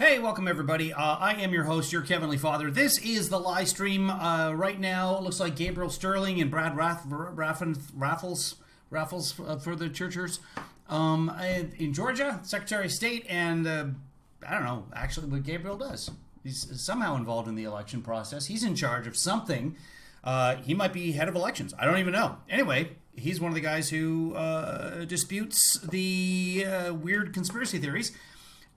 Hey, welcome everybody. I am your host, your KevinlyFather. This is the live stream. Right now, it looks like Gabriel Sterling and Brad Raffles for the Churchers in Georgia, Secretary of State, and I don't know actually what Gabriel does. He's somehow involved in the election process. He's in charge of something. He might be head of elections. I don't even know. Anyway, he's one of the guys who disputes the weird conspiracy theories.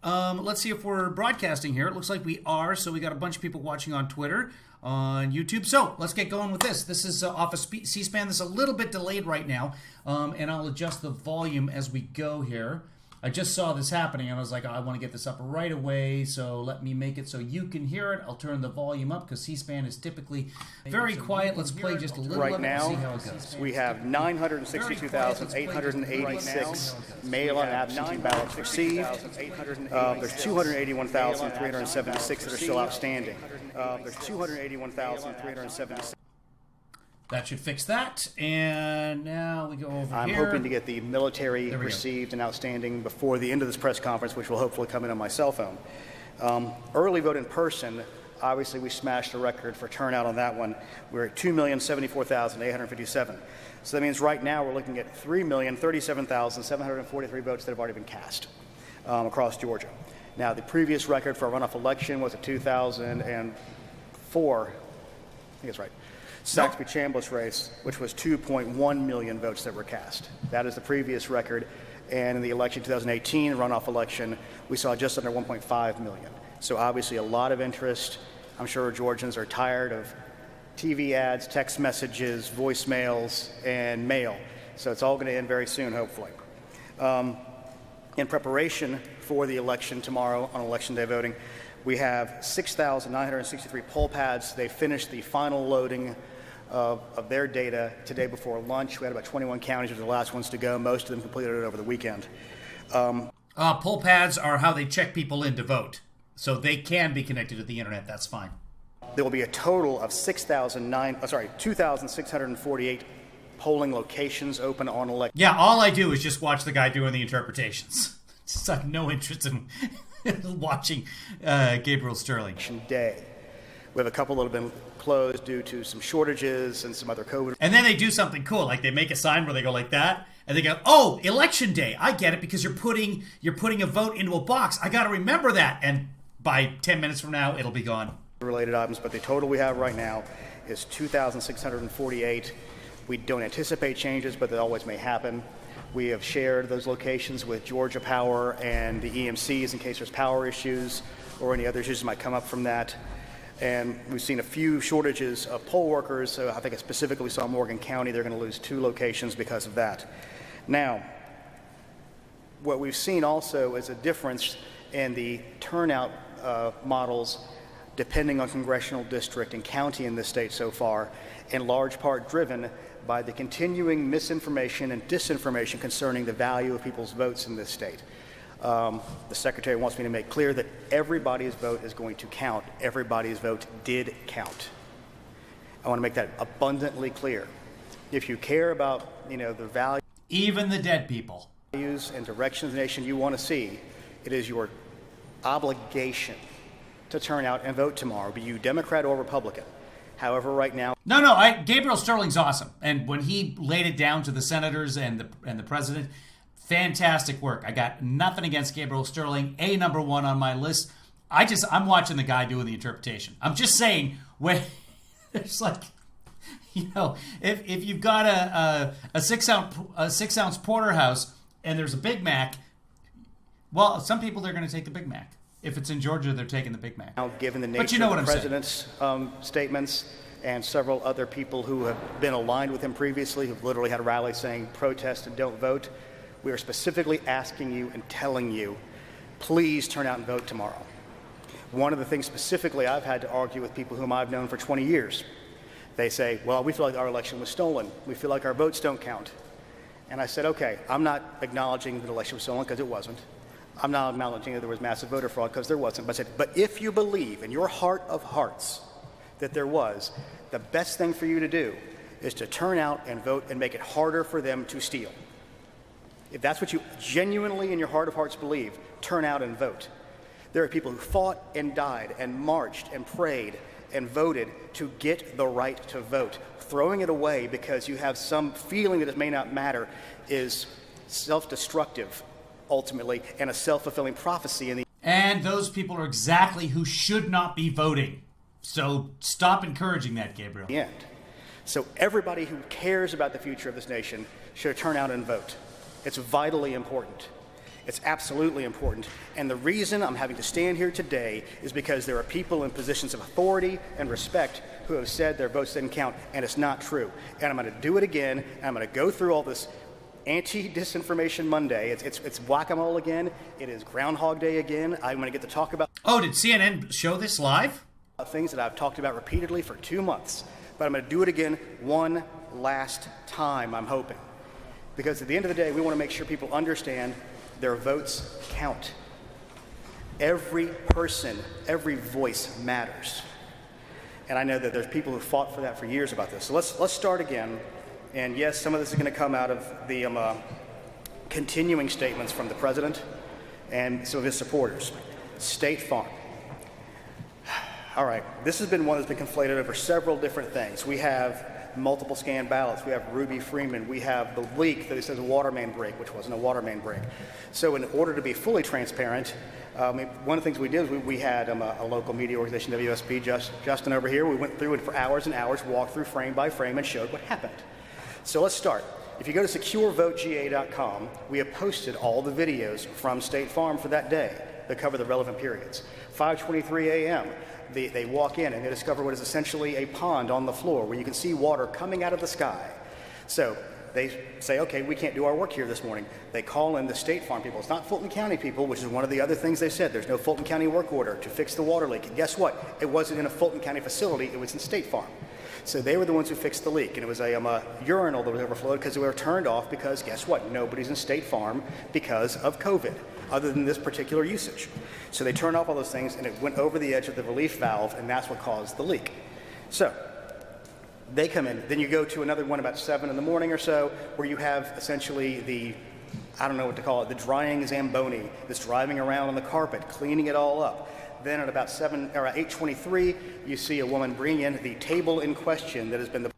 Let's see if we're broadcasting here. It looks like we are, so we got a bunch of people watching on Twitter, on YouTube. So let's get going with this. This is off of C-SPAN. This is a little bit delayed right now, and I'll adjust the volume as we go here. I just saw this happening, and I was like, I want to get this up right away, so let me make it so you can hear it. I'll turn the volume up, because C-SPAN is typically very quiet. Let's play just a little bit and see how it goes. We have 962,886 mail and absentee ballots received. There's 281,376 that are still outstanding. There's 281,376. That should fix that. And now we go over here. I'm hoping to get the military received and outstanding before the end of this press conference, which will hopefully come in on my cell phone. Early vote in person, obviously we smashed the record for turnout on that one. We're at 2,074,857. So that means right now we're looking at 3,037,743 votes that have already been cast across Georgia. Now the previous record for a runoff election was a 2004, I think it's right, Saxby-Chambliss race, which was 2.1 million votes that were cast. That is the previous record. And in the election 2018, runoff election, we saw just under 1.5 million. So obviously a lot of interest. I'm sure Georgians are tired of TV ads, text messages, voicemails, and mail. So it's all going to end very soon, hopefully. In preparation for the election tomorrow on Election Day voting, we have 6,963 poll pads. They finished the final loading of their data today before lunch. We had about 21 counties were the last ones to go. Most of them completed it over the weekend. Poll pads are how they check people in to vote. So they can be connected to the internet. That's fine. There will be a total of 2,648 polling locations open on election. Yeah, all I do is just watch the guy doing the interpretations. It's like no interest in watching Gabriel Sterling. Day. We have a couple that have been closed due to some shortages and some other COVID. And then they do something cool, like they make a sign where they go like that, and they go, "Oh, election day! I get it, because you're putting a vote into a box. I got to remember that." And by 10 minutes from now, it'll be gone. Related items, but the total we have right now is 2,648. We don't anticipate changes, but that always may happen. We have shared those locations with Georgia Power and the EMCs in case there's power issues or any other issues that might come up from that. And we've seen a few shortages of poll workers. So I think specifically we saw Morgan County. They're going to lose 2 locations because of that. Now, what we've seen also is a difference in the turnout models depending on congressional district and county in this state so far, in large part driven by the continuing misinformation and disinformation concerning the value of people's votes in this state. The Secretary wants me to make clear that everybody's vote is going to count. Everybody's vote did count. I want to make that abundantly clear. If you care about, the value, even the dead people, values and directions of the nation you want to see, it is your obligation to turn out and vote tomorrow, be you Democrat or Republican. However, right now, Gabriel Sterling's awesome, and when he laid it down to the senators and the president. Fantastic work. I got nothing against Gabriel Sterling. Number 1 on my list. I'm watching the guy doing the interpretation. I'm just saying, when it's like, if you've got a 6-ounce porterhouse and there's a Big Mac, well, some people they're going to take the Big Mac. If it's in Georgia, they're taking the Big Mac. Now, given the nature of the president's statements and several other people who have been aligned with him previously, who've literally had a rally saying protest and don't vote, we are specifically asking you and telling you, please turn out and vote tomorrow. One of the things specifically I've had to argue with people whom I've known for 20 years. They say, well, we feel like our election was stolen. We feel like our votes don't count. And I said, okay, I'm not acknowledging that the election was stolen because it wasn't. I'm not acknowledging that there was massive voter fraud because there wasn't. But I said, but if you believe in your heart of hearts that there was, the best thing for you to do is to turn out and vote and make it harder for them to steal. If that's what you genuinely in your heart of hearts believe, turn out and vote. There are people who fought and died and marched and prayed and voted to get the right to vote. Throwing it away because you have some feeling that it may not matter is self-destructive, ultimately, and a self-fulfilling prophecy in the And those people are exactly who should not be voting. So stop encouraging that, Gabriel. end. So everybody who cares about the future of this nation should turn out and vote. It's vitally important. It's absolutely important. And the reason I'm having to stand here today is because there are people in positions of authority and respect who have said their votes didn't count, and it's not true. And I'm going to do it again, and I'm going to go through all this anti-disinformation Monday. It's whack-a-mole again. It is Groundhog Day again. I'm going to get to talk about Oh, did CNN show this live? things that I've talked about repeatedly for 2 months. But I'm going to do it again one last time, I'm hoping. Because at the end of the day, we want to make sure people understand their votes count. Every person, every voice matters. And I know that there's people who fought for that for years about this. So let's start again. And yes, some of this is going to come out of the continuing statements from the president and some of his supporters. State Farm. All right, this has been one that's been conflated over several different things. We have multiple scanned ballots. We have Ruby Freeman. We have the leak that it says a water main break, which wasn't a water main break. So in order to be fully transparent, one of the things we did was we had a local media organization, WSP, Justin over here. We went through it for hours and hours, walked through frame by frame, and showed what happened. So let's start. If you go to securevotega.com, we have posted all the videos from State Farm for that day that cover the relevant periods. 5:23 a.m., they walk in and they discover what is essentially a pond on the floor where you can see water coming out of the sky. So they say, okay, we can't do our work here this morning. They call in the State Farm people. It's not Fulton County people, which is one of the other things they said. There's no Fulton County work order to fix the water leak. And guess what? It wasn't in a Fulton County facility. It was in State Farm. So they were the ones who fixed the leak. And it was a urinal that was overflowed because they were turned off because, guess what? Nobody's in State Farm because of COVID, other than this particular usage. So they turned off all those things, and it went over the edge of the relief valve, and that's what caused the leak. So they come in. Then you go to another one about 7 in the morning or so, where you have essentially the, I don't know what to call it, the drying Zamboni that's driving around on the carpet, cleaning it all up. Then at about 8:23, you see a woman bring in the table in question that has been the...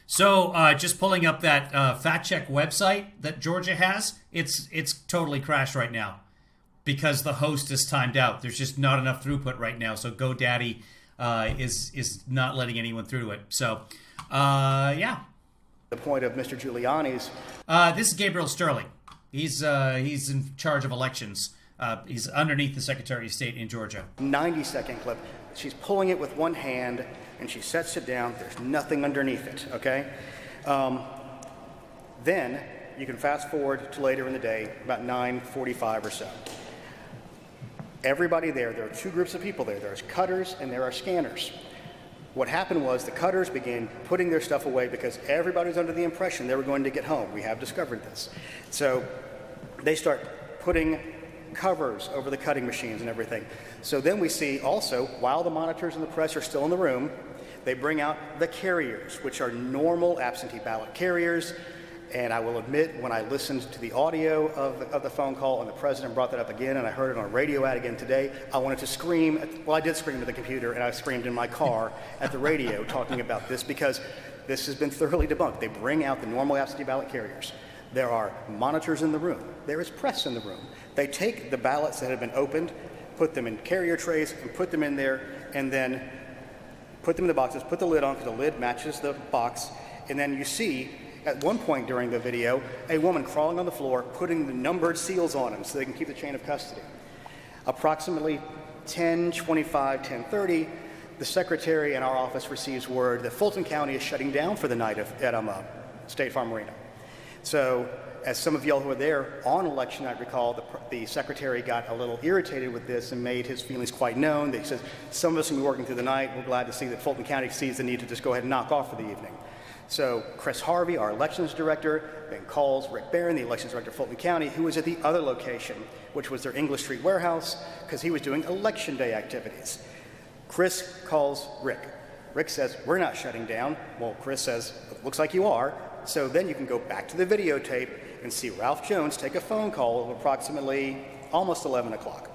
So just pulling up that fact check website that Georgia has, it's totally crashed right now because the host is timed out. There's just not enough throughput right now. So GoDaddy is not letting anyone through it. So yeah. The point of Mr. Giuliani's... This is Gabriel Sterling. He's in charge of elections. He's underneath the Secretary of State in Georgia. 90-second clip. She's pulling it with one hand, and she sets it down. There's nothing underneath it, okay? Then you can fast forward to later in the day, about 9:45 or so. Everybody there are two groups of people there. There's cutters and there are scanners. What happened was the cutters began putting their stuff away because everybody was under the impression they were going to get home. We have discovered this. So they start putting covers over the cutting machines and everything. So then we see also, while the monitors and the press are still in the room, they bring out the carriers, which are normal absentee ballot carriers. And I will admit, when I listened to the audio of the phone call and the president brought that up again, and I heard it on a radio ad again today, I wanted to scream. Well, I did scream at the computer, and I screamed in my car at the radio talking about this because this has been thoroughly debunked. They bring out the normal absentee ballot carriers. There are monitors in the room. There is press in the room. They take the ballots that have been opened, put them in carrier trays, and put them in there, and then put them in the boxes, put the lid on because the lid matches the box, and then you see at one point during the video a woman crawling on the floor putting the numbered seals on them so they can keep the chain of custody. Approximately 10:25, 10:30, the secretary in our office receives word that Fulton County is shutting down for the night at State Farm Arena. So, as some of y'all who were there on election night recall, the secretary got a little irritated with this and made his feelings quite known. He says, some of us will be working through the night. We're glad to see that Fulton County sees the need to just go ahead and knock off for the evening. So Chris Harvey, our elections director, then calls Rick Barron, the elections director of Fulton County, who was at the other location, which was their English Street warehouse, because he was doing election day activities. Chris calls Rick. Rick says, we're not shutting down. Well, Chris says, it looks like you are. So then you can go back to the videotape and see Ralph Jones take a phone call of approximately almost 11 o'clock.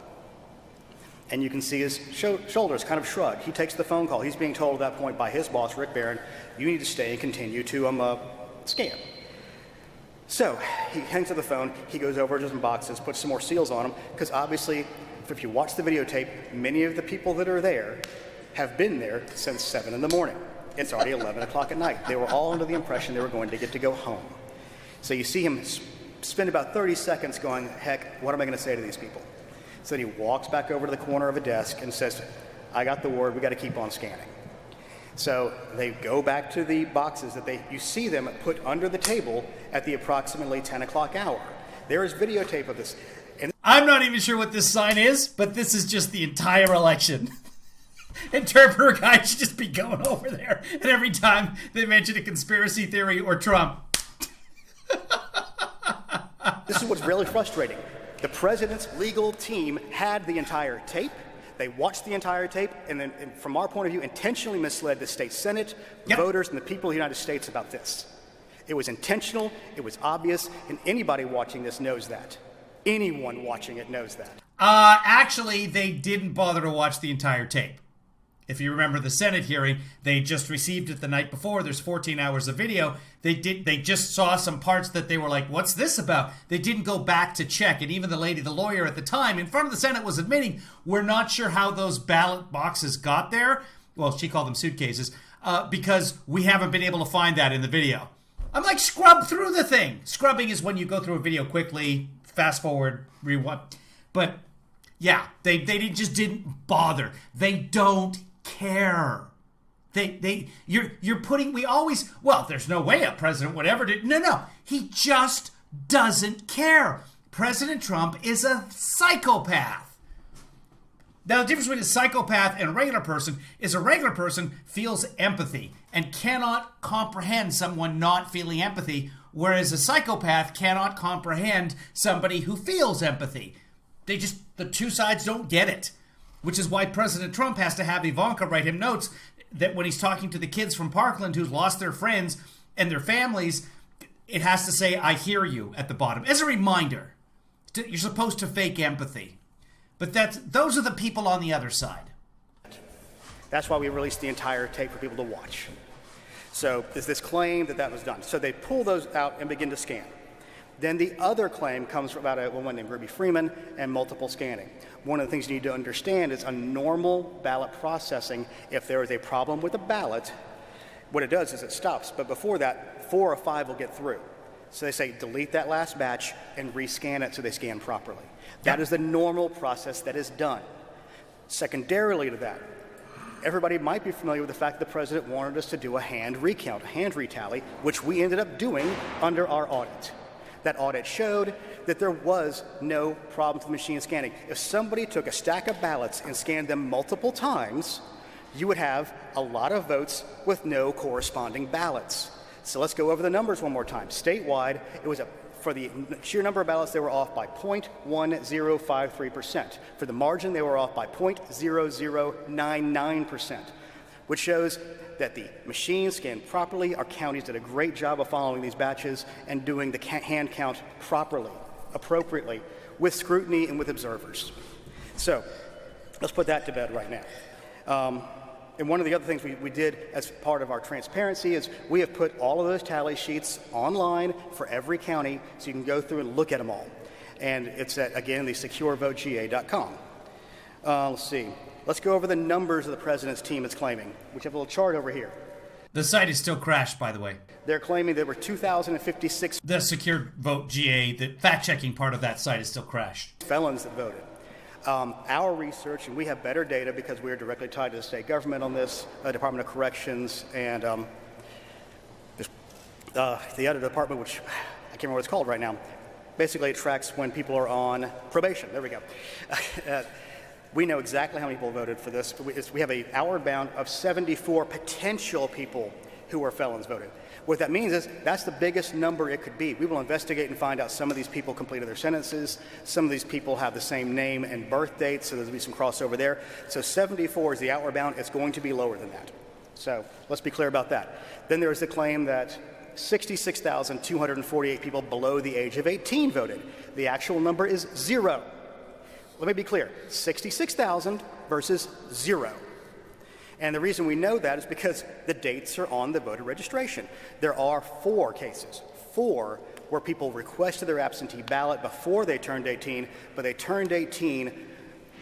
And you can see his shoulders kind of shrug. He takes the phone call. He's being told at that point by his boss, Rick Barron, you need to stay and continue to scan. So he hangs up the phone. He goes over to some boxes, puts some more seals on them, because obviously, if you watch the videotape, many of the people that are there have been there since 7 in the morning. It's already 11 o'clock at night. They were all under the impression they were going to get to go home. So you see him spend about 30 seconds going, heck, what am I going to say to these people? So then he walks back over to the corner of a desk and says, I got the word, we got to keep on scanning. So they go back to the boxes that you see them put under the table at the approximately 10 o'clock hour. There is videotape of this. And I'm not even sure what this sign is, but this is just the entire election. Interpreter guy should just be going over there, and every time they mention a conspiracy theory or Trump. This is what's really frustrating. The president's legal team had the entire tape. They watched the entire tape, and then, from our point of view, intentionally misled the state Senate, voters, and the people of the United States about this. It was intentional, it was obvious, and anybody watching this knows that. Anyone watching it knows that. Actually, they didn't bother to watch the entire tape. If you remember the Senate hearing, they just received it the night before. There's 14 hours of video. They just saw some parts that they were like, what's this about? They didn't go back to check. And even the lawyer at the time, in front of the Senate was admitting, we're not sure how those ballot boxes got there. Well, she called them suitcases, because we haven't been able to find that in the video. I'm like, scrub through the thing. Scrubbing is when you go through a video quickly, fast forward, rewind. But yeah, they just didn't bother. They don't care. You're putting, there's no way a president would ever do. No, he just doesn't care. President Trump is a psychopath. Now, the difference between a psychopath and a regular person is a regular person feels empathy and cannot comprehend someone not feeling empathy, whereas a psychopath cannot comprehend somebody who feels empathy. The two sides don't get it. Which is why President Trump has to have Ivanka write him notes that when he's talking to the kids from Parkland who's lost their friends and their families, it has to say, I hear you at the bottom. As a reminder, you're supposed to fake empathy. But those are the people on the other side. That's why we released the entire tape for people to watch. So there's this claim that was done. So they pull those out and begin to scan. Then the other claim comes from about a woman named Ruby Freeman and multiple scanning. One of the things you need to understand is a normal ballot processing, if there is a problem with a ballot, what it does is it stops. But before that, 4 or 5 will get through. So they say, delete that last batch and rescan it so they scan properly. That is the normal process that is done. Secondarily to that, everybody might be familiar with the fact that the president wanted us to do a hand recount, a hand retally, which we ended up doing under our audit. That audit showed that there was no problem with the machine scanning. If somebody took a stack of ballots and scanned them multiple times, you would have a lot of votes with no corresponding ballots. So let's go over the numbers one more time. Statewide, it was for the sheer number of ballots, they were off by 0.1053%. For the margin, they were off by 0.0099%, which shows that the machine scanned properly. Our counties did a great job of following these batches and doing the hand count properly, appropriately, with scrutiny and with observers. So let's put that to bed right now. And one of the other things we did as part of our transparency is we have put all of those tally sheets online for every county so you can go through and look at them all. And it's at, again, the securevotega.com. Let's see. Let's go over the numbers of the president's team is claiming. We have a little chart over here. The site is still crashed, by the way. They're claiming there were 2,056 The Secure Vote GA, the fact-checking part of that site is still crashed. felons that voted. Our research, and we have better data because we are directly tied to the state government on this, Department of Corrections, and the other department, which I can't remember what it's called right now. Basically, it tracks when people are on probation. There we go. We know exactly how many people voted for this. We have an outward bound of 74 potential people who are felons voted. What that means is that's the biggest number it could be. We will investigate and find out some of these people completed their sentences. Some of these people have the same name and birth date, so there'll be some crossover there. So 74 is the outward bound. It's going to be lower than that. So let's be clear about that. Then there is the claim that 66,248 people below the age of 18 voted. The actual number is 0. let me be clear, 66,000 versus 0. And the reason we know that is because the dates are on the voter registration. There are 4 cases, 4 where people requested their absentee ballot before they turned 18, but they turned 18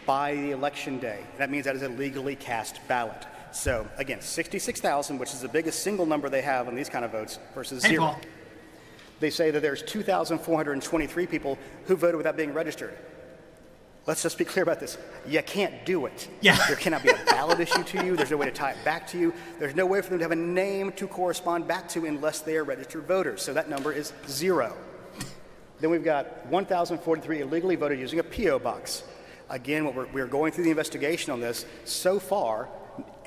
by the election day. That means that is a legally cast ballot. So again, 66,000, which is the biggest single number they have on these kind of votes, versus 0. Paul. They say that there's 2,423 people who voted without being registered. Let's just be clear about this. You can't do it. Yeah. There cannot be a ballot issued to you. There's no way to tie it back to you. There's no way for them to have a name to correspond back to unless they are registered voters. So that number is 0. Then we've got 1,043 illegally voted using a P.O. box. Again, we're going through the investigation on this. So far,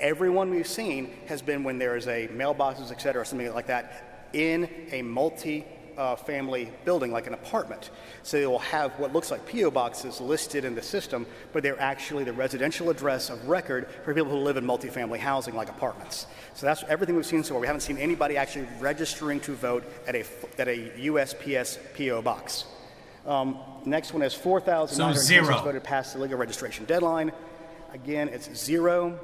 everyone we've seen has been when there is a mailboxes, et cetera, or something like that, in a multi-family building, like an apartment. So they will have what looks like P.O. boxes listed in the system, but they're actually the residential address of record for people who live in multifamily housing, like apartments. So that's everything we've seen so far. We haven't seen anybody actually registering to vote at a USPS P.O. box. Next one is 4,926 voted past the legal registration deadline. Again, it's 0.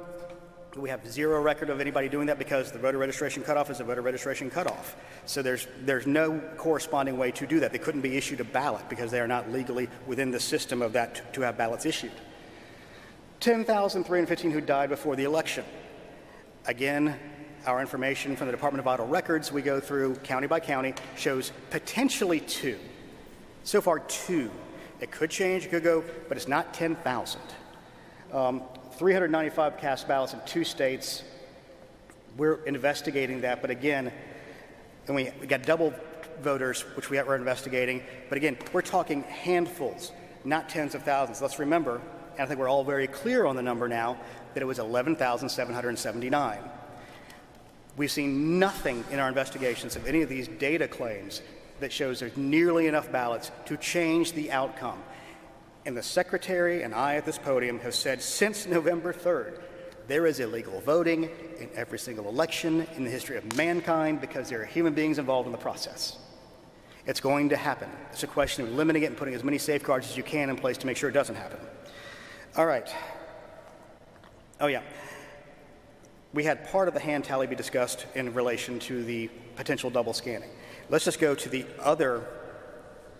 We have 0 record of anybody doing that because the voter registration cutoff is a voter registration cutoff. So there's no corresponding way to do that. They couldn't be issued a ballot because they are not legally within the system of that to have ballots issued. 10,315 who died before the election. Again, our information from the Department of Vital Records, we go through county by county, shows potentially 2. So far, 2. It could change, it could go, but it's not 10,000. 395 cast ballots in 2 states. We're investigating that, but again, and we got double voters, which we're investigating. But again, we're talking handfuls, not tens of thousands. Let's remember, and I think we're all very clear on the number now, that it was 11,779. We've seen nothing in our investigations of any of these data claims that shows there's nearly enough ballots to change the outcome. And the Secretary and I at this podium have said since November 3rd, there is illegal voting in every single election in the history of mankind because there are human beings involved in the process. It's going to happen. It's a question of limiting it and putting as many safeguards as you can in place to make sure it doesn't happen. All right. Oh, yeah. We had part of the hand tally be discussed in relation to the potential double scanning. Let's just go to the other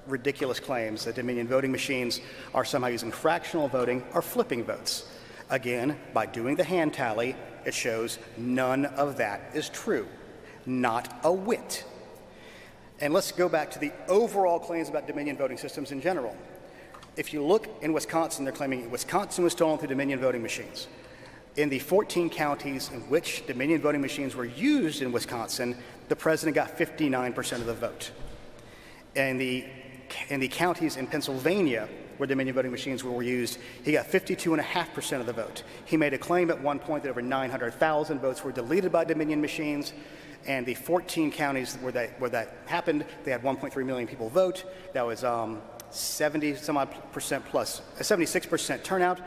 ridiculous claims that Dominion voting machines are somehow using fractional voting or flipping votes. Again, by doing the hand tally, it shows none of that is true. Not a whit. And let's go back to the overall claims about Dominion voting systems in general. If you look in Wisconsin, they're claiming Wisconsin was stolen through Dominion voting machines. In the 14 counties in which Dominion voting machines were used in Wisconsin, the president got 59% of the vote. In the counties in Pennsylvania where Dominion voting machines were used, he got 52.5% of the vote. He made a claim at one point that over 900,000 votes were deleted by Dominion machines, and the 14 counties where that happened, they had 1.3 million people vote. That was 70% plus, a 76% turnout.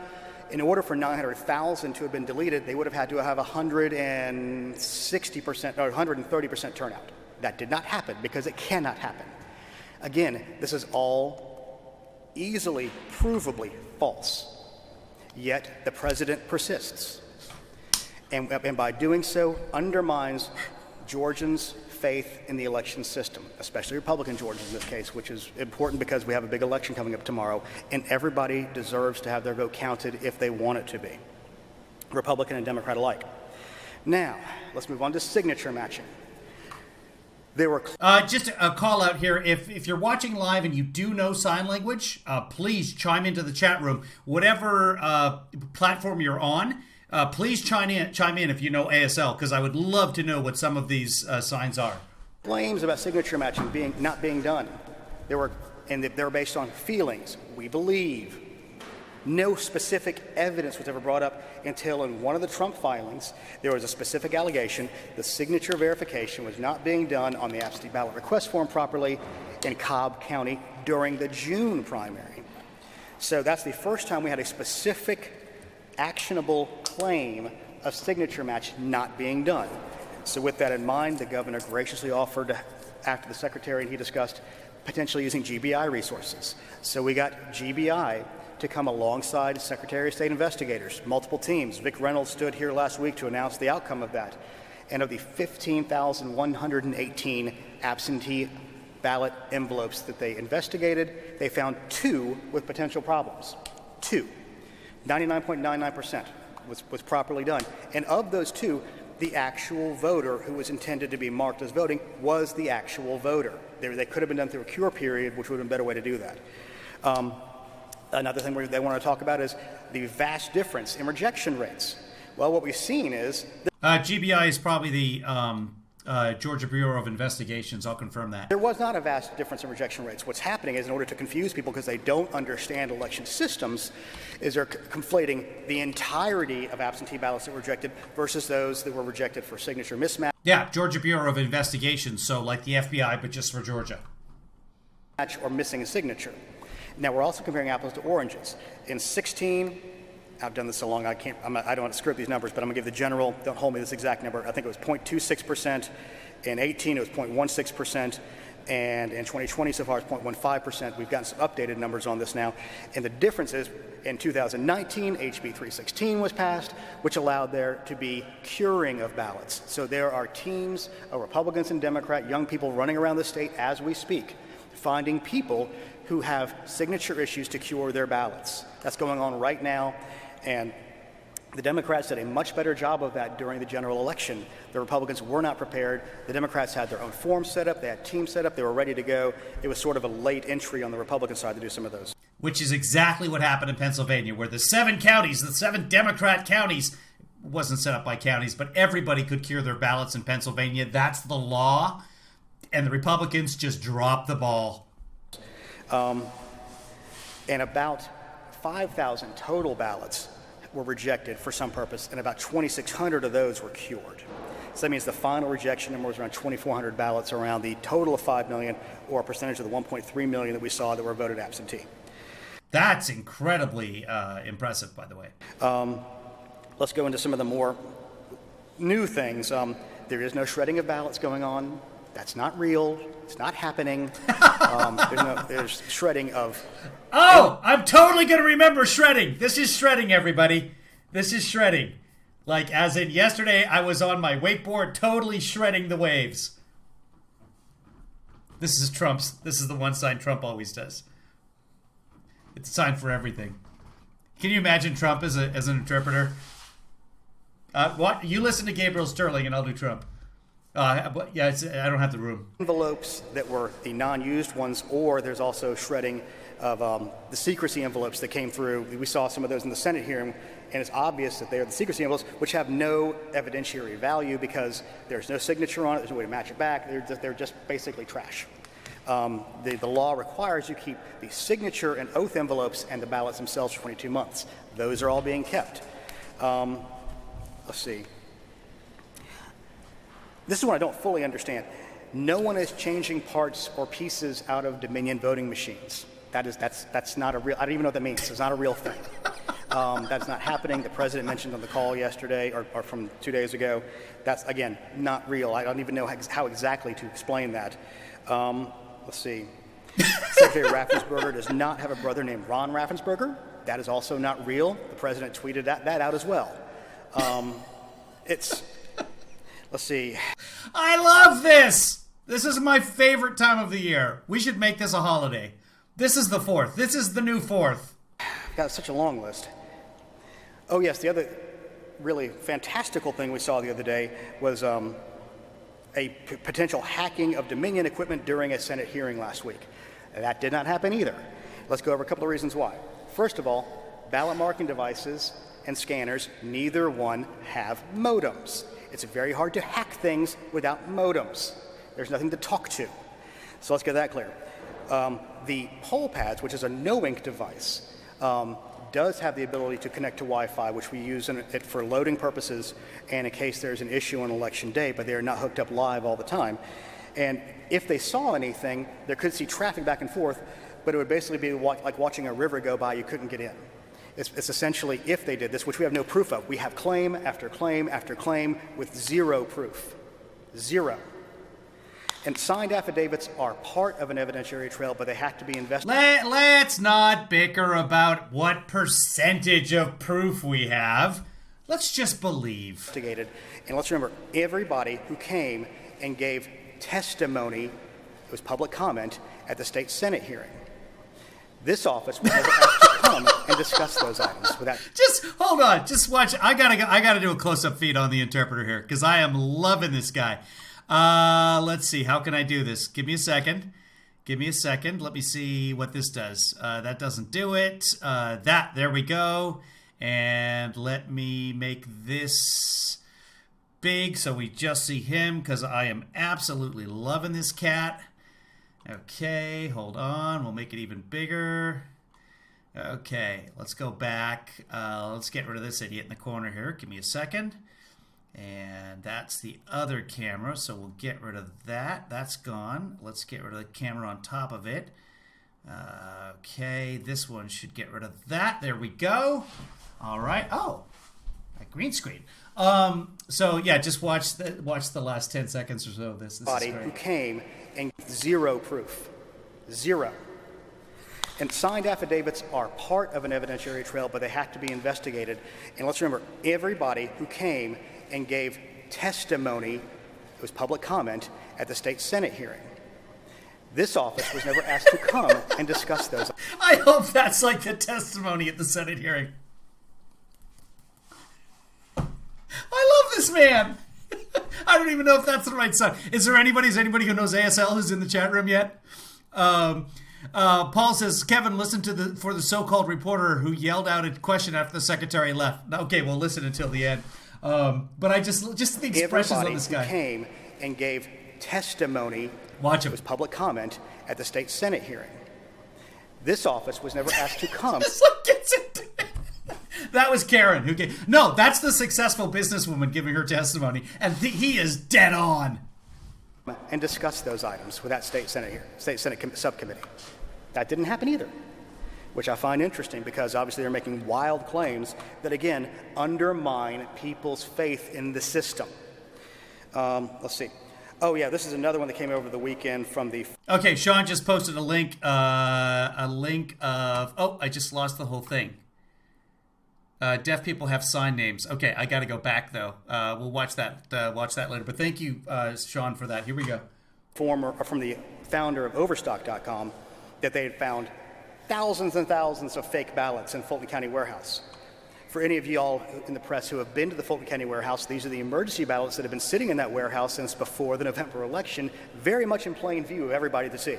In order for 900,000 to have been deleted, they would have had to have 160% or 130% turnout. That did not happen because it cannot happen. Again, this is all easily, provably false. Yet the president persists. And by doing so, undermines Georgians' faith in the election system, especially Republican Georgians in this case, which is important because we have a big election coming up tomorrow, and everybody deserves to have their vote counted if they want it to be, Republican and Democrat alike. Now, let's move on to signature matching. There were just a call out here. If you're watching live and you do know sign language, please chime into the chat room. Whatever platform you're on, please chime in if you know ASL, because I would love to know what some of these signs are. Claims about signature matching not being done. They were based on feelings. We believe. No specific evidence was ever brought up until in one of the Trump filings, there was a specific allegation the signature verification was not being done on the absentee ballot request form properly in Cobb County during the June primary. So that's the first time we had a specific actionable claim of signature match not being done. So with that in mind, the governor graciously offered, after the secretary and he discussed, potentially using GBI resources. So we got GBI to to come alongside Secretary of State investigators, multiple teams. Vic Reynolds stood here last week to announce the outcome of that. And of the 15,118 absentee ballot envelopes that they investigated, they found 2 with potential problems. 2. 99.99% was properly done. And of those 2, the actual voter who was intended to be marked as voting was the actual voter. They could have been done through a cure period, which would have been a better way to do that. Another thing they want to talk about is the vast difference in rejection rates. Well, what we've seen is... GBI is probably the Georgia Bureau of Investigations. I'll confirm that. There was not a vast difference in rejection rates. What's happening is, in order to confuse people because they don't understand election systems, is they're conflating the entirety of absentee ballots that were rejected versus those that were rejected for signature mismatch. Yeah, Georgia Bureau of Investigations, so like the FBI, but just for Georgia. Or missing a signature. Now, we're also comparing apples to oranges. In 16, I've done this so long, I don't want to screw up these numbers, but I'm going to give the general, don't hold me this exact number. I think it was 0.26%. In 18, it was 0.16%. And in 2020, so far, it's 0.15%. We've gotten some updated numbers on this now. And the difference is, in 2019, HB 316 was passed, which allowed there to be curing of ballots. So there are teams of Republicans and Democrat, young people running around the state as we speak, finding people who have signature issues to cure their ballots. That's going on right now. And the Democrats did a much better job of that during the general election. The Republicans were not prepared. The Democrats had their own forms set up. They had teams set up. They were ready to go. It was sort of a late entry on the Republican side to do some of those. Which is exactly what happened in Pennsylvania, where the 7 Democrat counties, wasn't set up by counties, but everybody could cure their ballots in Pennsylvania. That's the law. And the Republicans just dropped the ball. And about 5,000 total ballots were rejected for some purpose, and about 2,600 of those were cured. So that means the final rejection number was around 2,400 ballots, around the total of 5 million, or a percentage of the 1.3 million that we saw that were voted absentee. That's incredibly impressive, by the way. Let's go into some of the more new things. There is no shredding of ballots going on. That's not real. It's not happening. There's shredding of... Oh, I'm totally going to remember shredding. This is shredding, everybody. This is shredding. Like, as in yesterday, I was on my wakeboard totally shredding the waves. This is Trump's. This is the one sign Trump always does. It's a sign for everything. Can you imagine Trump as an interpreter? What? You listen to Gabriel Sterling and I'll do Trump. I don't have the room. Envelopes that were the non-used ones, or there's also shredding of the secrecy envelopes that came through. We saw some of those in the Senate hearing, and it's obvious that they are the secrecy envelopes, which have no evidentiary value because there's no signature on it, there's no way to match it back, they're just basically trash. The law requires you keep the signature and oath envelopes and the ballots themselves for 22 months. Those are all being kept. Let's see. This is what I don't fully understand. No one is changing parts or pieces out of Dominion voting machines. That's not a real, I don't even know what that means. It's not a real thing. That's not happening. The president mentioned on the call yesterday or from 2 days ago. That's, again, not real. I don't even know how exactly to explain that. Let's see. Secretary Raffensperger does not have a brother named Ron Raffensperger. That is also not real. The president tweeted that out as well. Let's see. I love this! This is my favorite time of the year. We should make this a holiday. This is the 4th. This is the new 4th. I've got such a long list. Oh, yes, the other really fantastical thing we saw the other day was a potential hacking of Dominion equipment during a Senate hearing last week. That did not happen either. Let's go over a couple of reasons why. First of all, ballot marking devices and scanners, neither one have modems. It's very hard to hack things without modems. There's nothing to talk to. So let's get that clear. The poll pads, which is a no-ink device, does have the ability to connect to Wi-Fi, which we use it for loading purposes and in case there's an issue on election day, but they are not hooked up live all the time. And if they saw anything, they could see traffic back and forth, but it would basically be like watching a river go by. You couldn't get in. It's essentially, if they did this, which we have no proof of. We have claim after claim after claim with zero proof. Zero. And signed affidavits are part of an evidentiary trail, but they have to be investigated. Let's not bicker about what percentage of proof we have. Let's just believe. And let's remember, everybody who came and gave testimony, it was public comment, at the state Senate hearing. This office was never asked to come and discuss those items without. Just hold on. Just watch. I gotta do a close-up feed on the interpreter here because I am loving this guy. Let's see. How can I do this? Give me a second. Let me see what this does. That doesn't do it. There we go. And let me make this big so we just see him because I am absolutely loving this cat. Okay, hold on. We'll make it even bigger. Okay, let's go back. Let's get rid of this idiot in the corner here. Give me a second. And that's the other camera, so we'll get rid of that. That's gone. Let's get rid of the camera on top of it. Okay, this one should get rid of that. There we go. All right. Oh, a green screen. So yeah, just watch the last 10 seconds or so of this. This body is great. Who came and zero proof. Zero. And signed affidavits are part of an evidentiary trail, but they have to be investigated. And let's remember, everybody who came and gave testimony, it was public comment, at the state Senate hearing. This office was never asked to come and discuss those. I hope that's like the testimony at the Senate hearing. I love this man. I don't even know if that's the right son. Is anybody who knows ASL who's in the chat room yet? Paul says, Kevin, listen for the so-called reporter who yelled out a question after the secretary left. Okay, we'll listen until the end. But I just the expressions on this guy. Everybody who came and gave testimony, watch him. It was public comment at the state Senate hearing. This office was never asked to come. That was Karen who gave. No, that's the successful businesswoman giving her testimony, and he is dead on. And discuss those items with that state Senate subcommittee. That didn't happen either, which I find interesting because obviously they're making wild claims that, again, undermine people's faith in the system. Let's see. Oh, yeah, this is another one that came over the weekend from the... Okay, Sean just posted a link of... Oh, I just lost the whole thing. Deaf people have sign names. Okay, I got to go back, though. We'll watch that later. But thank you, Sean, for that. Here we go. From the founder of Overstock.com that they had found thousands and thousands of fake ballots in Fulton County warehouse. For any of you all in the press who have been to the Fulton County warehouse, these are the emergency ballots that have been sitting in that warehouse since before the November election, very much in plain view of everybody to see.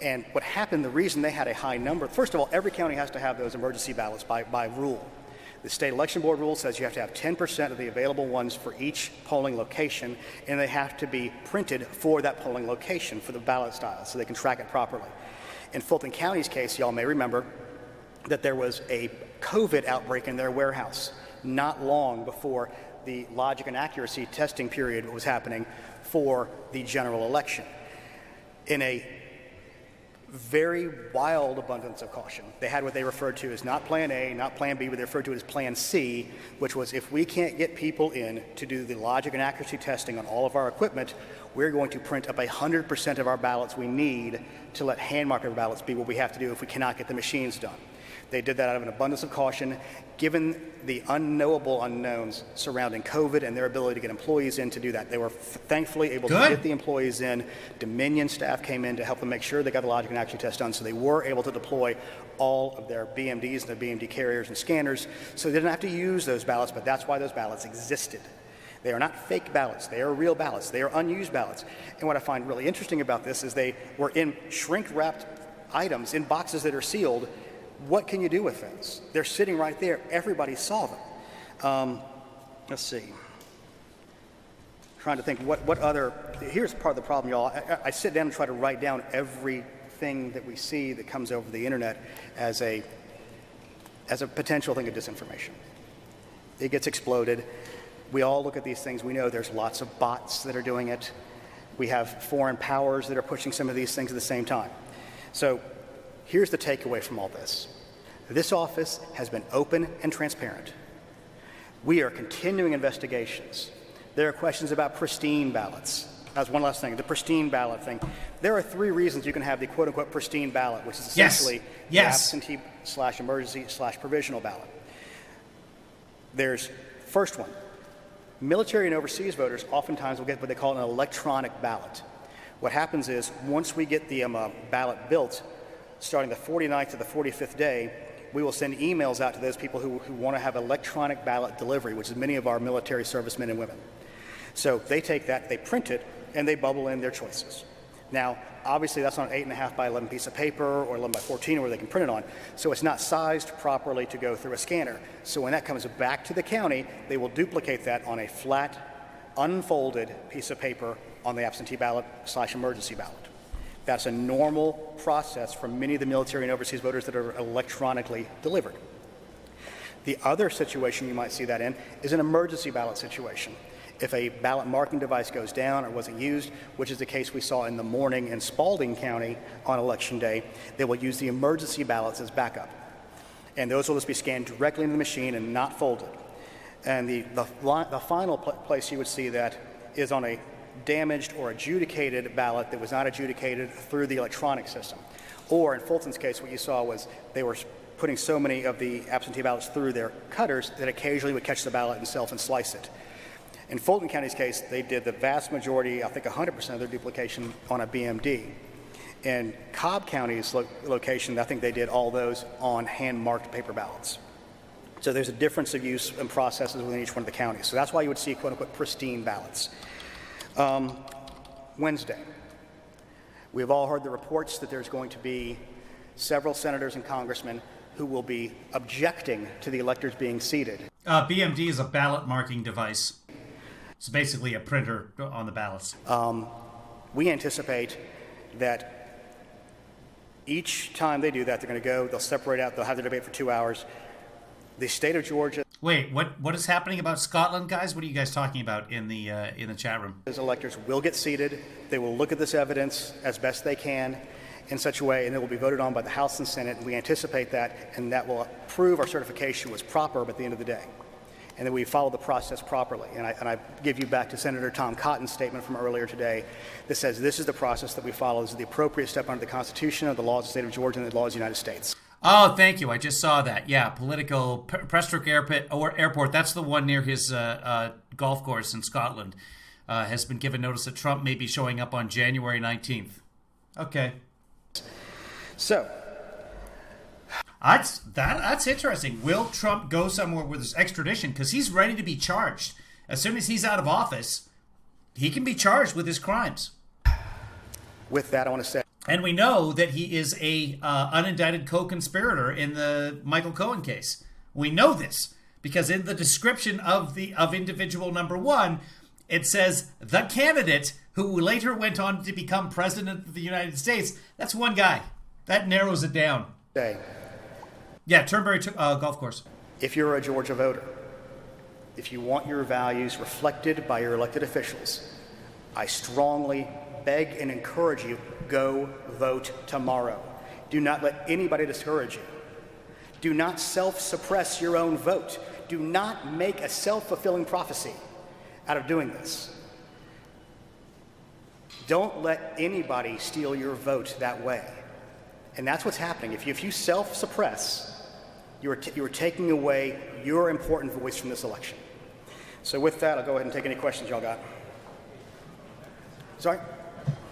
And what happened, the reason they had a high number, first of all, every county has to have those emergency ballots by rule. The state election board rule says you have to have 10% of the available ones for each polling location, and they have to be printed for that polling location for the ballot style so they can track it properly. In Fulton County's case, y'all may remember that there was a COVID outbreak in their warehouse not long before the logic and accuracy testing period was happening for the general election. In a very wild abundance of caution, they had what they referred to as not Plan A, not Plan B, but they referred to it as Plan C, which was if we can't get people in to do the logic and accuracy testing on all of our equipment, we're going to print up 100% of our ballots we need to let hand marker ballots be what we have to do if we cannot get the machines done. They did that out of an abundance of caution, given the unknowable unknowns surrounding COVID and their ability to get employees in to do that. They were thankfully able to get the employees in. Dominion staff came in to help them make sure they got the logic and accuracy test done, so they were able to deploy all of their BMDs and their BMD carriers and scanners, so they didn't have to use those ballots, but that's why those ballots existed. They are not fake ballots. They are real ballots. They are unused ballots. And what I find really interesting about this is they were in shrink-wrapped items in boxes that are sealed. What can you do with those? They're sitting right there. Everybody saw them. Let's see. Trying to think what other... Here's part of the problem, y'all. I sit down and try to write down everything that we see that comes over the internet as a potential thing of disinformation. It gets exploded. We all look at these things. We know there's lots of bots that are doing it. We have foreign powers that are pushing some of these things at the same time. So here's the takeaway from all this. This office has been open and transparent. We are continuing investigations. There are questions about pristine ballots. as one last thing, the pristine ballot thing. There are 3 reasons you can have the quote-unquote pristine ballot, which is essentially the absentee/emergency/provisional ballot. There's first one. Military and overseas voters oftentimes will get what they call an electronic ballot. What happens is once we get the ballot built, starting the 49th to the 45th day, we will send emails out to those people who want to have electronic ballot delivery, which is many of our military servicemen and women. So they take that, they print it, and they bubble in their choices. Now, obviously, that's on an 8.5 by 11 piece of paper or 11 by 14 where they can print it on. So it's not sized properly to go through a scanner. So when that comes back to the county, they will duplicate that on a flat, unfolded piece of paper on the absentee ballot/emergency ballot. That's a normal process for many of the military and overseas voters that are electronically delivered. The other situation you might see that in is an emergency ballot situation. If a ballot marking device goes down or wasn't used, which is the case we saw in the morning in Spalding County on Election Day, they will use the emergency ballots as backup. And those will just be scanned directly into the machine and not folded. And the final place you would see that is on a damaged or adjudicated ballot that was not adjudicated through the electronic system. Or in Fulton's case, what you saw was they were putting so many of the absentee ballots through their cutters that occasionally would catch the ballot itself and slice it. In Fulton County's case, they did the vast majority, I think 100% of their duplication on a BMD. In Cobb County's location, I think they did all those on hand-marked paper ballots. So there's a difference of use and processes within each one of the counties. So that's why you would see quote-unquote pristine ballots. Wednesday, we have all heard the reports that there's going to be several senators and congressmen who will be objecting to the electors being seated. BMD is a ballot marking device. It's basically a printer on the ballots. We anticipate that each time they do that, they're going to go, they'll separate out, they'll have their debate for 2 hours. The state of Georgia... Wait, what is happening about Scotland, guys? What are you guys talking about in the chat room? Those electors will get seated. They will look at this evidence as best they can in such a way, and it will be voted on by the House and Senate. And we anticipate that, and that will prove our certification was proper at the end of the day, and that we follow the process properly. And I give you back to Senator Tom Cotton's statement from earlier today that says this is the process that we follow. This is the appropriate step under the Constitution, of the laws of the state of Georgia, and the laws of the United States. Oh, thank you. I just saw that. Yeah, Politico Prestwick Airport. That's the one near his golf course in Scotland. Has been given notice that Trump may be showing up on January 19th. Okay. So that's interesting. Will Trump go somewhere with his extradition? Because he's ready to be charged. As soon as he's out of office, he can be charged with his crimes. With that, I want to say, and we know that he is a unindicted co-conspirator in the Michael Cohen case. We know this because in the description of individual number 1, it says the candidate who later went on to become president of the United States. That's one guy. That narrows it down. Yeah, Turnberry golf course. If you're a Georgia voter, if you want your values reflected by your elected officials, I strongly beg and encourage you, go vote tomorrow. Do not let anybody discourage you. Do not self-suppress your own vote. Do not make a self-fulfilling prophecy out of doing this. Don't let anybody steal your vote that way. And that's what's happening. If you self-suppress, you're taking away your important voice from this election. So with that, I'll go ahead and take any questions y'all got. Sorry?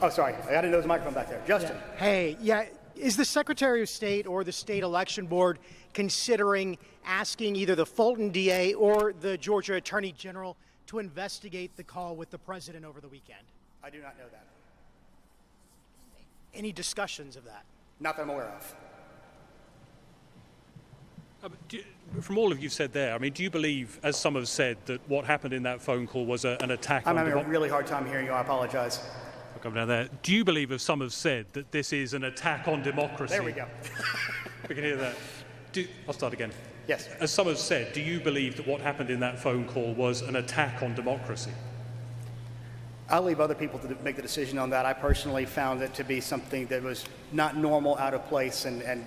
Oh, sorry. I didn't know there was a microphone back there. Justin. Yeah. Hey, yeah. Is the Secretary of State or the State Election Board considering asking either the Fulton DA or the Georgia Attorney General to investigate the call with the president over the weekend? I do not know that. Any discussions of that? Not that I'm aware of. From all of you've said there, I mean, do you believe, as some have said, that what happened in that phone call was an attack on... I'm having a really hard time hearing you. I apologize. I'll come down there. Do you believe, as some have said, that this is an attack on democracy? There we go. We can hear that. I'll start again. Yes. As some have said, do you believe that what happened in that phone call was an attack on democracy? I'll leave other people to make the decision on that. I personally found it to be something that was not normal, out of place, and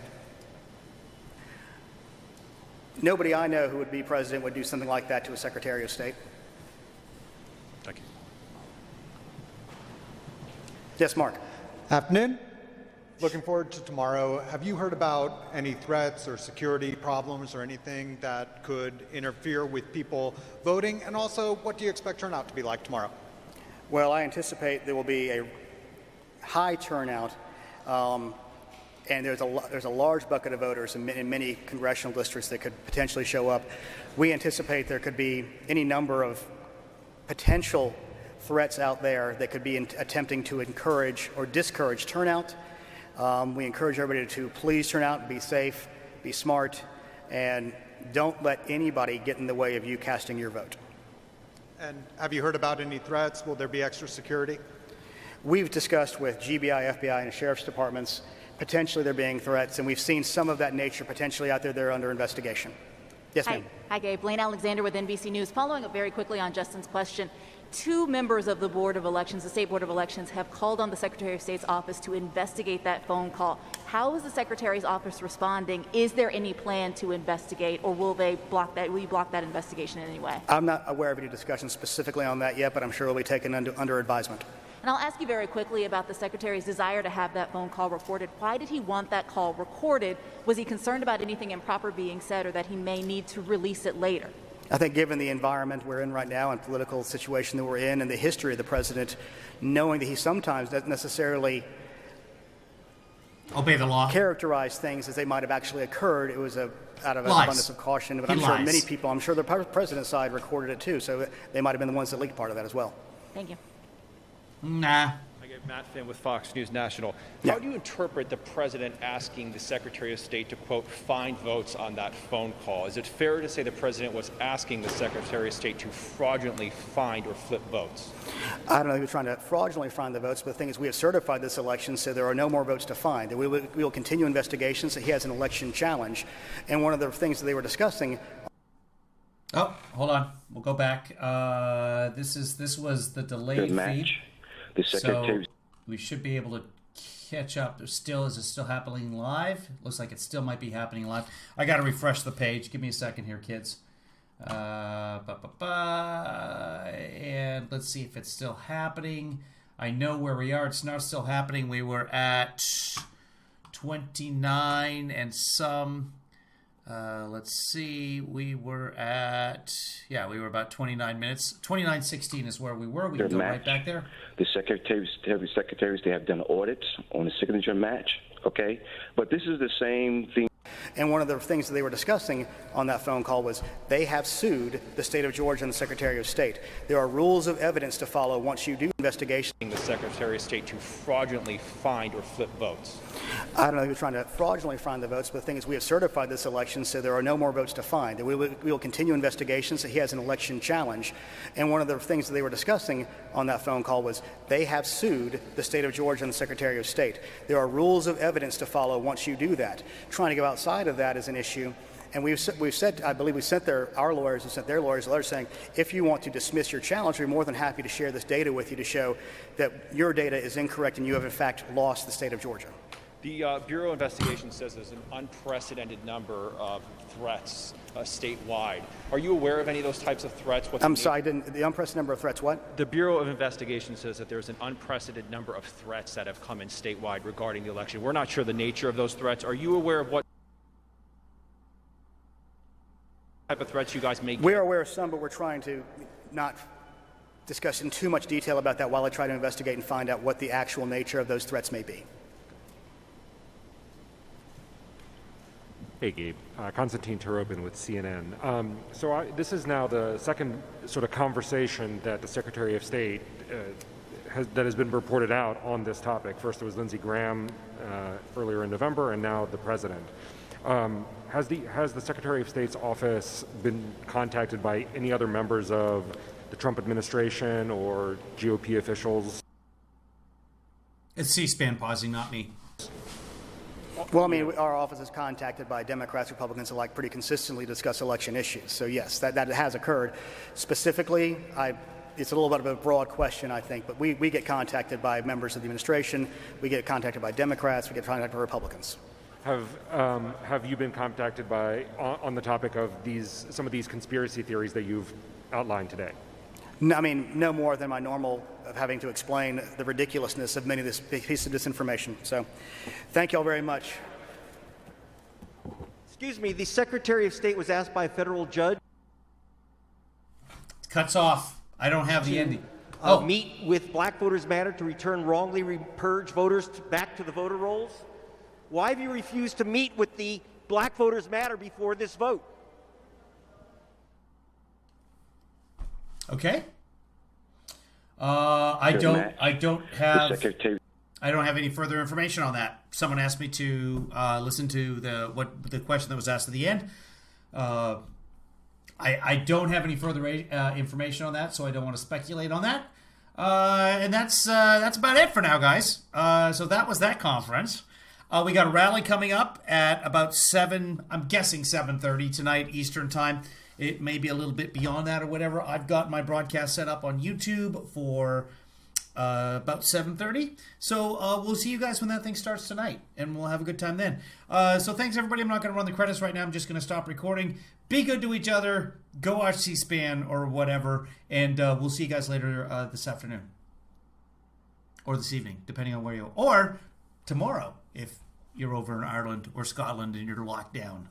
nobody I know who would be president would do something like that to a Secretary of State. Thank you. Yes, Mark. Afternoon. Looking forward to tomorrow. Have you heard about any threats or security problems or anything that could interfere with people voting? And also, what do you expect turnout to be like tomorrow? Well, I anticipate there will be a high turnout, and there's a large bucket of voters in many congressional districts that could potentially show up. We anticipate there could be any number of potential threats out there that could be attempting to encourage or discourage turnout. We encourage everybody to please turn out and be safe, be smart, and don't let anybody get in the way of you casting your vote. And have you heard about any threats? Will there be extra security? We've discussed with GBI, FBI, and sheriff's departments potentially there being threats, and we've seen some of that nature potentially out there. They're under investigation. Yes, ma'am. Hi, Gabe. Blaine Alexander with NBC News. Following up very quickly on Justin's question, 2 members of the Board of Elections, the State Board of Elections, have called on the Secretary of State's office to investigate that phone call. How is the Secretary's office responding? Is there any plan to investigate, or will they block that? Will you block that investigation in any way? I'm not aware of any discussion specifically on that yet, but I'm sure it'll be taken under advisement. And I'll ask you very quickly about the Secretary's desire to have that phone call recorded. Why did he want that call recorded? Was he concerned about anything improper being said, or that he may need to release it later? I think given the environment we're in right now and political situation that we're in and the history of the president, knowing that he sometimes doesn't necessarily Obey the law. characterize things as they might have actually occurred, it was out of an Lies. abundance of caution. But He I'm sure lies. many people, I'm sure the president's side recorded it too, so they might have been the ones that leaked part of that as well. Thank you. Nah. I get Matt Finn with Fox News National. Yeah. How do you interpret the president asking the Secretary of State to, quote, find votes on that phone call? Is it fair to say the president was asking the Secretary of State to fraudulently find or flip votes? I don't know if you're trying to fraudulently find the votes, but the thing is we have certified this election, so there are no more votes to find. And we will continue investigations. He has an election challenge. And one of the things that they were discussing. Oh, hold on. We'll go back. This was the delayed feed. The Secretary. So we should be able to catch up. Is it still happening live? Looks like it still might be happening live. I got to refresh the page. Give me a second here, kids. And let's see if it's still happening. I know where we are. It's not still happening. We were at 29 and some. Let's see. We were about 29 minutes. 29:16 is where we were. We can go right back there. The secretaries, they have done audits on the signature match, okay? But this is the same thing. And one of the things that they were discussing on that phone call was they have sued the state of Georgia and the Secretary of State. There are rules of evidence to follow once you do investigation. The Secretary of State to fraudulently find or flip votes. I don't know if you're trying to fraudulently find the votes, but the thing is we have certified this election, so there are no more votes to find. And we will continue investigations. So he has an election challenge. And one of the things that they were discussing on that phone call was they have sued the state of Georgia and the Secretary of State. There are rules of evidence to follow once you do that. Trying to go outside of that is an issue. And we've said, I believe we sent our lawyers and sent their lawyers a letter saying, if you want to dismiss your challenge, we're more than happy to share this data with you to show that your data is incorrect and you have in fact lost the state of Georgia. The Bureau of Investigation says there's an unprecedented number of threats statewide. Are you aware of any of those types of threats? I'm sorry, the unprecedented number of threats, what? The Bureau of Investigation says that there's an unprecedented number of threats that have come in statewide regarding the election. We're not sure the nature of those threats. Are you aware of what type of threats you guys may get? We're aware of some, but we're trying to not discuss in too much detail about that while I try to investigate and find out what the actual nature of those threats may be. Hey, Gabe. Konstantin Turobin with CNN. This is now the second sort of conversation that the Secretary of State that has been reported out on this topic. First it was Lindsey Graham earlier in November, and now the President. Has the Secretary of State's office been contacted by any other members of the Trump administration or GOP officials? It's C-SPAN pausing, not me. Well, I mean, our office is contacted by Democrats, Republicans alike pretty consistently to discuss election issues. So, yes, that has occurred. Specifically, it's a little bit of a broad question, I think, but we get contacted by members of the administration. We get contacted by Democrats. We get contacted by Republicans. Have you been contacted by on the topic of some of these conspiracy theories that you've outlined today? No, I mean, no more than my normal of having to explain the ridiculousness of many of this piece of disinformation. So thank you all very much. Excuse me, the Secretary of State was asked by a federal judge. Cuts off. I don't have the ending. Meet with Black Voters Matter to return wrongly purged voters back to the voter rolls. Why have you refused to meet with the Black Voters Matter before this vote? Okay. I don't have any further information on that. Someone asked me to listen to the question that was asked at the end. I don't have any further information on that, so I don't want to speculate on that. And that's about it for now, guys. So that was that conference. We got a rally coming up at about 7:30 tonight Eastern time. It may be a little bit beyond that or whatever. I've got my broadcast set up on YouTube for about 7:30. So we'll see you guys when that thing starts tonight, and we'll have a good time then. So thanks, everybody. I'm not going to run the credits right now. I'm just going to stop recording. Be good to each other. Go watch C-SPAN or whatever, and we'll see you guys later this afternoon or this evening, depending on where you are. Or tomorrow, if you're over in Ireland or Scotland and you're locked down.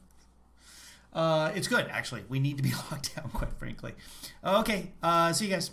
It's good, actually. We need to be locked down, quite frankly. Okay, see you guys.